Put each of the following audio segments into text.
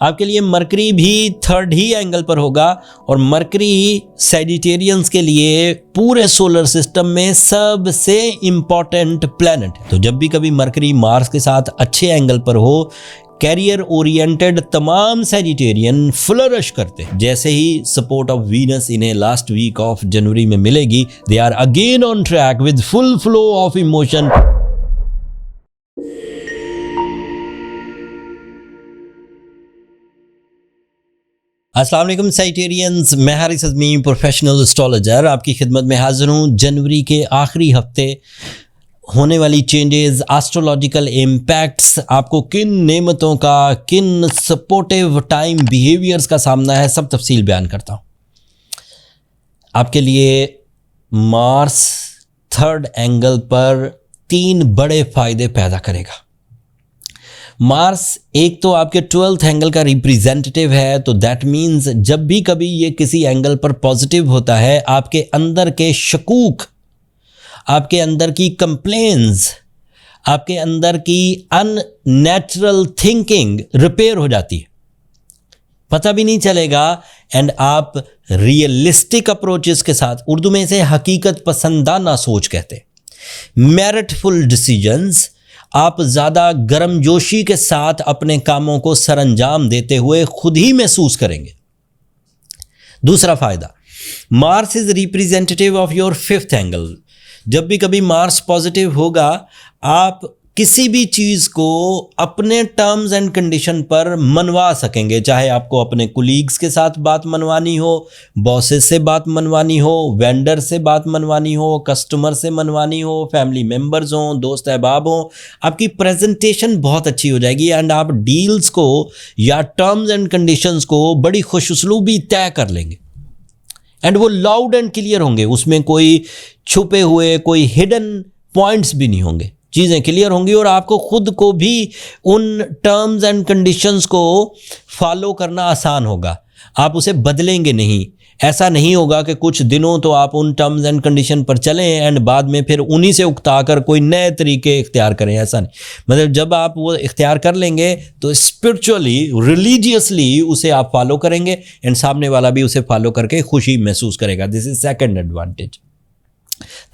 आपके लिए मरकरी भी थर्ड ही एंगल पर होगा और मरकरी सैजिटेरियंस के लिए पूरे सोलर सिस्टम में सबसे इम्पॉर्टेंट प्लैनेट है। तो जब भी कभी मरकरी मार्स के साथ अच्छे एंगल पर हो, कैरियर ओरिएंटेड तमाम सैजिटेरियन फ्लरिश करते हैं। जैसे ही सपोर्ट ऑफ वीनस इन्हें लास्ट वीक ऑफ जनवरी में मिलेगी, they are again on track with full flow of emotion. अस्सलाम वालेकुम सैजिटेरियंस, मैं हारिस अज़मी प्रोफेशनल एस्ट्रोलॉजर आपकी खिदमत में हाजिर हूँ। जनवरी के आखिरी हफ्ते होने वाली चेंजेस, एस्ट्रोलॉजिकल इम्पैक्ट्स, आपको किन नेमतों का, किन सपोर्टिव टाइम बिहेवियर्स का सामना है, सब तफसील बयान करता हूँ। आपके लिए मार्स थर्ड एंगल पर 3 बड़े फ़ायदे पैदा करेगा। मार्स एक तो आपके 12th एंगल का रिप्रेजेंटेटिव है, तो दैट मीन्स जब भी कभी ये किसी एंगल पर पॉजिटिव होता है, आपके अंदर के शकूक, आपके अंदर की कंप्लेन्स, आपके अंदर की अननेचुरल थिंकिंग रिपेयर हो जाती है, पता भी नहीं चलेगा। एंड आप रियलिस्टिक अप्रोचेस के साथ, उर्दू में इसे हकीकत पसंदाना सोच कहते, मेरिटफुल डिसीजंस, आप ज़्यादा गर्मजोशी के साथ अपने कामों को सरअंजाम देते हुए खुद ही महसूस करेंगे। दूसरा फ़ायदा, Mars is representative of your 5th angle. जब भी कभी मार्स पॉजिटिव होगा, आप किसी भी चीज़ को अपने टर्म्स एंड कंडीशन पर मनवा सकेंगे। चाहे आपको अपने कुलीग्स के साथ बात मनवानी हो, बॉसेस से बात मनवानी हो, वेंडर से बात मनवानी हो, कस्टमर से मनवानी हो, फैमिली मेम्बर्स हों, दोस्त अहबाब हों, आपकी प्रेजेंटेशन बहुत अच्छी हो जाएगी एंड आप डील्स को या टर्म्स एंड कंडीशंस को बड़ी खुशउस्लूबी तय कर लेंगे एंड वो लाउड एंड क्लियर होंगे। उसमें कोई छुपे हुए, कोई हिडन पॉइंट्स भी नहीं होंगे, चीज़ें क्लियर होंगी और आपको खुद को भी उन टर्म्स एंड कंडीशंस को फॉलो करना आसान होगा। आप उसे बदलेंगे नहीं। ऐसा नहीं होगा कि कुछ दिनों तो आप उन टर्म्स एंड कंडीशन पर चलें एंड बाद में फिर उन्हीं से उकता कर कोई नए तरीके इख्तियार करें। ऐसा नहीं, मतलब जब आप वो इख्तियार कर लेंगे तो स्पिरिचुअली, रिलीजियसली उसे आप फॉलो करेंगे एंड सामने वाला भी उसे फॉलो करके खुशी महसूस करेगा। This is second advantage.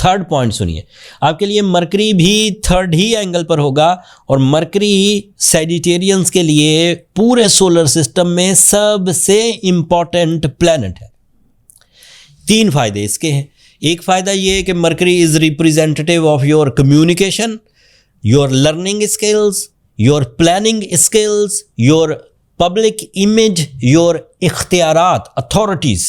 Third point सुनिए, आपके लिए मरकरी भी थर्ड ही एंगल पर होगा और मरकरी सैजिटेरियंस के लिए पूरे सोलर सिस्टम में सबसे इंपॉर्टेंट प्लैनेट है। 3 फायदे इसके हैं। एक फ़ायदा ये है कि Mercury is representative of your communication, your learning skills, your planning skills, your public image, your इख्तियारात, अथॉरिटीज़।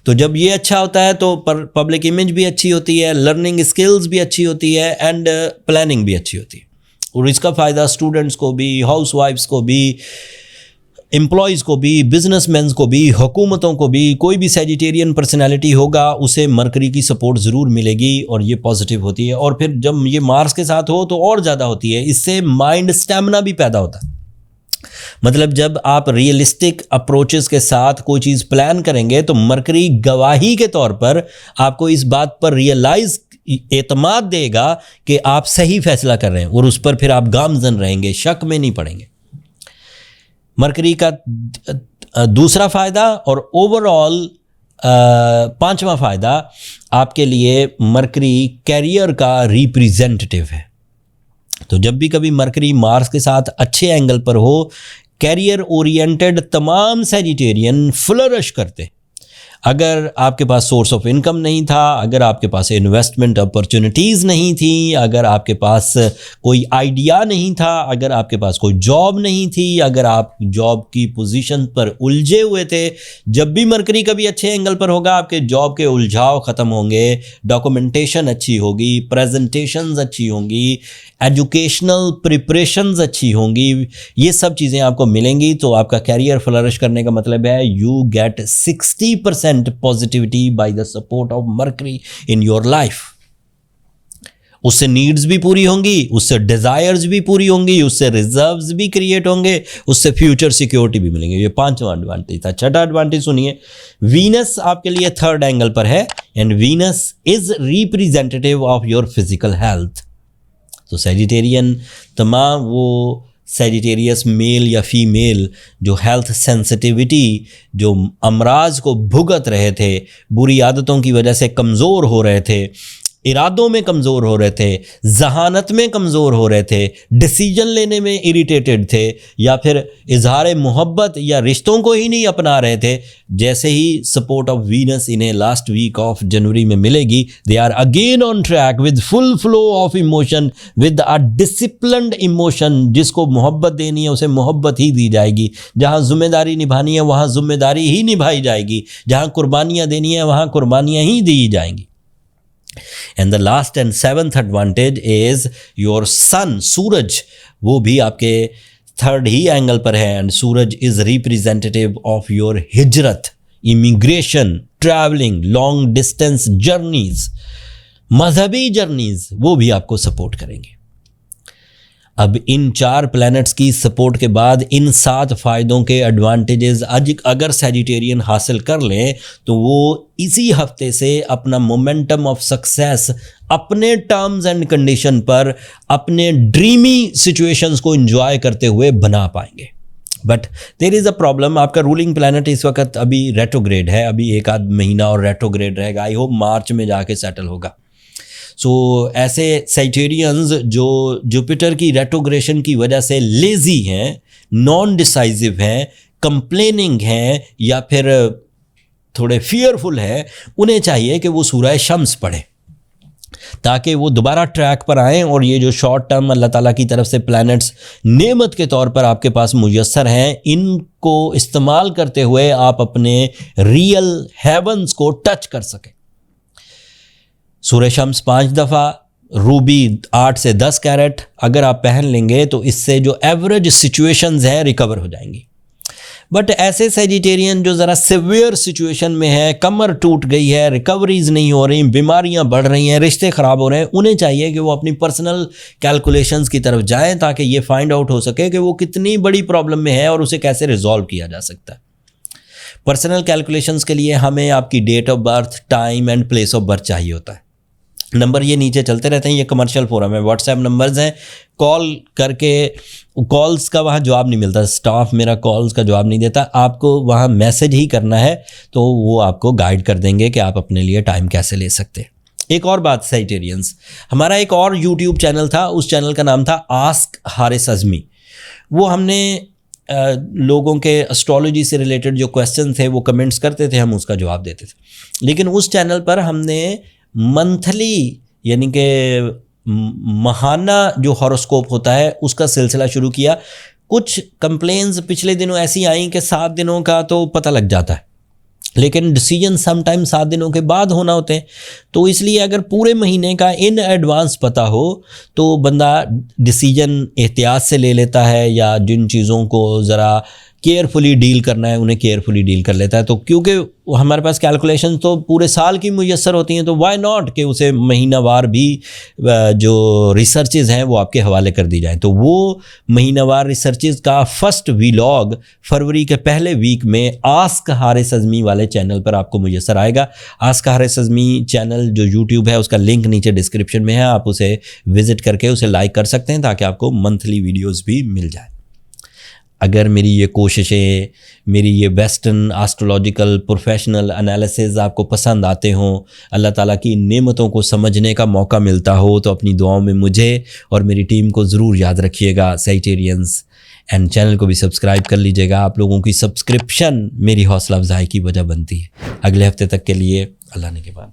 तो जब ये अच्छा होता है तो पब्लिक इमेज भी अच्छी होती है, लर्निंग स्किल्स भी अच्छी होती है एंड प्लानिंग भी अच्छी होती है। और इसका फ़ायदा स्टूडेंट्स को भी, हाउस वाइफ्स को भी, एम्प्लॉयज़ को भी, बिजनेसमैन को भी, हुकूमतों को भी। कोई भी सैजिटेरियन पर्सनैलिटी होगा उसे मरकरी की सपोर्ट ज़रूर मिलेगी और ये पॉजिटिव होती है। और फिर जब ये मार्स के साथ हो तो और ज़्यादा होती है। इससे माइंड स्टैमिना भी पैदा होता है। मतलब जब आप रियलिस्टिक अप्रोचेस के साथ कोई चीज़ प्लान करेंगे तो मरकरी गवाही के तौर पर आपको इस बात पर रियलाइज, एतमाद देगा कि आप सही फैसला कर रहे हैं और उस पर फिर आप गामजन रहेंगे, शक में नहीं पड़ेंगे। मरकरी का दूसरा फ़ायदा और ओवरऑल 5वां फ़ायदा, आपके लिए मरकरी कैरियर का रिप्रेजेंटेटिव है। तो जब भी कभी मरकरी मार्स के साथ अच्छे एंगल पर हो, कैरियर ओरिएंटेड तमाम सैजिटेरियन फ्लरिश करते। अगर आपके पास सोर्स ऑफ इनकम नहीं था, अगर आपके पास इन्वेस्टमेंट अपॉर्चुनिटीज़ नहीं थी, अगर आपके पास कोई आइडिया नहीं था, अगर आपके पास कोई जॉब नहीं थी, अगर आप जॉब की पोजीशन पर उलझे हुए थे, जब भी मरकरी कभी अच्छे एंगल पर होगा आपके जॉब के उलझाव ख़त्म होंगे, डॉक्यूमेंटेशन अच्छी होगी, प्रेजेंटेशंस अच्छी होंगी, एजुकेशनल प्रिपरेशंस अच्छी होंगी, ये सब चीज़ें आपको मिलेंगी। तो आपका कैरियर फ्लरिश करने का मतलब है you get 60% positivity by the support of mercury in your life. उससे नीड्स भी पूरी होंगी, उससे डिज़ायर्स भी पूरी होंगी, उससे रिजर्व्स भी क्रिएट होंगे, उससे फ्यूचर सिक्योरिटी भी मिलेंगे। ये 5वां एडवांटेज था। 6ठा एडवांटेज सुनिए, वीनस आपके लिए थर्ड एंगल पर है and Venus is representative of your physical health. तो सैजिटेरियन तमाम वो सैजिटेरियस मेल या फीमेल जो हेल्थ सेंसिटिविटी, जो अमराज को भुगत रहे थे, बुरी आदतों की वजह से कमज़ोर हो रहे थे, इरादों में कमज़ोर हो रहे थे, जहानत में कमज़ोर हो रहे थे, डिसीजन लेने में इरिटेटेड थे, या फिर इजहार मोहब्बत या रिश्तों को ही नहीं अपना रहे थे, जैसे ही सपोर्ट ऑफ वीनस इन्हें लास्ट वीक ऑफ जनवरी में मिलेगी, they are again on track with full flow of emotion, with a disciplined emotion. जिसको मोहब्बत देनी है उसे मोहब्बत ही दी जाएगी, जहाँ जिम्मेदारी निभानी है वहाँ जिम्मेदारी ही निभाई जाएगी, जहाँ कुर्बानियाँ देनी है वहाँ कुर्बानियाँ ही दी जाएंगी। And the last and seventh advantage is your sun, सूरज, वो भी आपके थर्ड ही एंगल पर है, and Suraj is representative of your हिजरत, immigration, travelling, long distance journeys, मजहबी जर्नीज, वो भी आपको सपोर्ट करेंगे। अब इन 4 प्लैनेट्स की सपोर्ट के बाद इन 7 फ़ायदों के एडवांटेजेस अगर सैजिटेरियन हासिल कर लें तो वो इसी हफ्ते से अपना मोमेंटम ऑफ सक्सेस अपने टर्म्स एंड कंडीशन पर अपने ड्रीमी सिचुएशंस को एंजॉय करते हुए बना पाएंगे। But there is a problem, आपका रूलिंग प्लैनेट इस वक्त अभी रेट्रोग्रेड है, अभी 1 आध महीना और रेट्रोग्रेड रहेगा, आई होप मार्च में जाके सेटल होगा। सो ऐसे सैजिटेरियंस जो जुपिटर की रेट्रोग्रेशन की वजह से लेज़ी हैं, नॉन डिसाइसिव हैं, कंप्लेनिंग हैं या फिर थोड़े फियरफुल हैं, उन्हें चाहिए कि वो सूरह शम्स पढ़ें ताकि वो दोबारा ट्रैक पर आएँ और ये जो शॉर्ट टर्म अल्लाह ताला की तरफ से प्लैनेट्स नेमत के तौर पर आपके पास मुयस्सर हैं, इनको इस्तेमाल करते हुए आप अपने रियल हेवंस को टच कर सकें। सूरह शम्स 5 दफ़ा, रूबी 8 से 10 कैरेट अगर आप पहन लेंगे तो इससे जो एवरेज सिचुएशंस हैं रिकवर हो जाएंगी। बट ऐसे सैजिटेरियन जो ज़रा सिवियर सिचुएशन में है, कमर टूट गई है, रिकवरीज नहीं हो रही, बीमारियां बढ़ रही हैं, रिश्ते ख़राब हो रहे हैं, उन्हें चाहिए कि वो अपनी पर्सनल कैलकुलेशंस की तरफ जाएं ताकि ये फाइंड आउट हो सके कि वो कितनी बड़ी प्रॉब्लम में है और उसे कैसे रिजॉल्व किया जा सकता है। पर्सनल कैलकुलेशंस के लिए हमें आपकी date of birth, time and place of birth चाहिए होता है। नंबर ये नीचे चलते रहते हैं, ये कमर्शियल फोरम है, व्हाट्सएप नंबर्स हैं, कॉल करके, कॉल्स का वहाँ जवाब नहीं मिलता, स्टाफ मेरा कॉल्स का जवाब नहीं देता, आपको वहाँ मैसेज ही करना है तो वो आपको गाइड कर देंगे कि आप अपने लिए टाइम कैसे ले सकते हैं। एक और बात सैजिटेरियंस, हमारा एक और यूट्यूब चैनल था, उस चैनल का नाम था आस्क हारिस अज़मी। वो हमने लोगों के एस्ट्रोलॉजी से रिलेटेड जो क्वेश्चन थे वो कमेंट्स करते थे, हम उसका जवाब देते थे। लेकिन उस चैनल पर हमने मंथली यानी कि महाना जो हॉरोस्कोप होता है उसका सिलसिला शुरू किया। कुछ कंप्लेंट्स पिछले दिनों ऐसी आई कि 7 दिनों का तो पता लग जाता है, लेकिन डिसीजन समटाइम 7 दिनों के बाद होना होते हैं, तो इसलिए अगर पूरे महीने का इन एडवांस पता हो तो बंदा डिसीजन एहतियात से ले लेता है, या जिन चीज़ों को ज़रा केयरफुली डील करना है उन्हें केयरफुली डील कर लेता है। तो क्योंकि हमारे पास कैलकुलेशन तो पूरे साल की मुयस्सर होती हैं, तो वाई नॉट कि उसे महीनावार भी जो रिसर्चेज़ हैं वो आपके हवाले कर दी जाएं। तो वो महीनावार रिसर्चेज़ का फर्स्ट व्लॉग फरवरी के पहले वीक में आस्क हारिस अज़मी वाले चैनल पर आपको मुयस्सर आएगा। आस्क हारिस अज़मी चैनल जो यूट्यूब है उसका लिंक नीचे डिस्क्रिप्शन में है, आप उसे विज़िट करके उसे लाइक कर सकते हैं ताकि आपको मंथली वीडियोज़ भी मिल जाए। अगर मेरी ये कोशिशें, मेरी ये वेस्टर्न एस्ट्रोलॉजिकल प्रोफेशनल एनालिसिस आपको पसंद आते हों, अल्लाह ताला की नेमतों को समझने का मौका मिलता हो, तो अपनी दुआओं में मुझे और मेरी टीम को ज़रूर याद रखिएगा सैजिटेरियंस, एंड चैनल को भी सब्सक्राइब कर लीजिएगा। आप लोगों की सब्सक्रिप्शन मेरी हौसला अफजाई की वजह बनती है। अगले हफ्ते तक के लिए अल्लाह ने के बाद।